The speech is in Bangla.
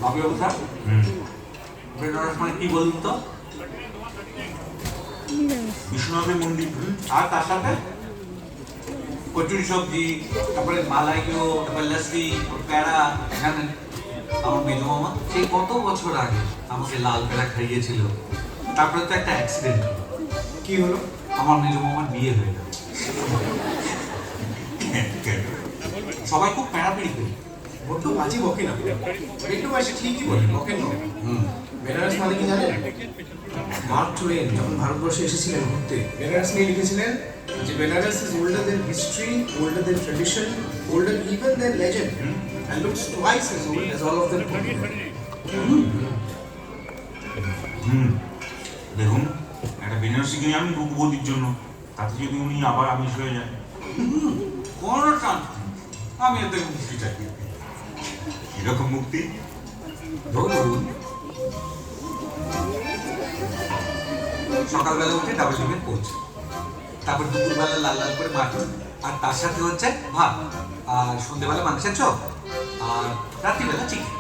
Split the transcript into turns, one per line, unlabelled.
বাপি বাবু স্যার বেনারস মানে কি বলুন তো? বিষ্ণুনাথের মন্দির। আর তার সাথে কচুরি সবজি, তারপরে মালাইও, তারপরে লস্যি, প্যাড়া। এখানে আমার মেজো মামা সেই কত বছর আগে আমাকে লাল প্যাড়া খাইয়েছিল। তারপরে তো একটা অ্যাক্সিডেন্ট।
কি হলো?
আমার মেজো মামার বিয়ে হয়ে গেল। সবাই খুব প্যাড়াপিড়ি করে।
বড্ড বাজি বকে না, একটু বয়সে ঠিকই বলে, বকেন না। বেনারস মানে কি জানেন? মার্ক টুয়েন যখন ভারতবর্ষে এসেছিলেন ঘুরতে, বেনারস নিয়ে লিখেছিলেন যে Benaras is older than history, older than tradition, older even than legend, and looks twice as old as all of them put together.
দেখুন, একটা বেনারসি কিনে আমি রূপবতীর জন্য, তাতে যদি উনি আবার আমিষ হয়ে যায়।
কোনো চান্স নেই। আমি এর থেকে মুক্তি চাই।
এরকম মুক্তি
ধরুন সকালবেলা উঠে ডাবল ডিমের পোচ, তারপর দুপুরবেলা লাল লাল করে মাটন, আর তার সাথে হচ্ছে ভাত, আর সন্ধ্যেবেলা মাংসের চপ, আর রাত্রিবেলা চিকেন।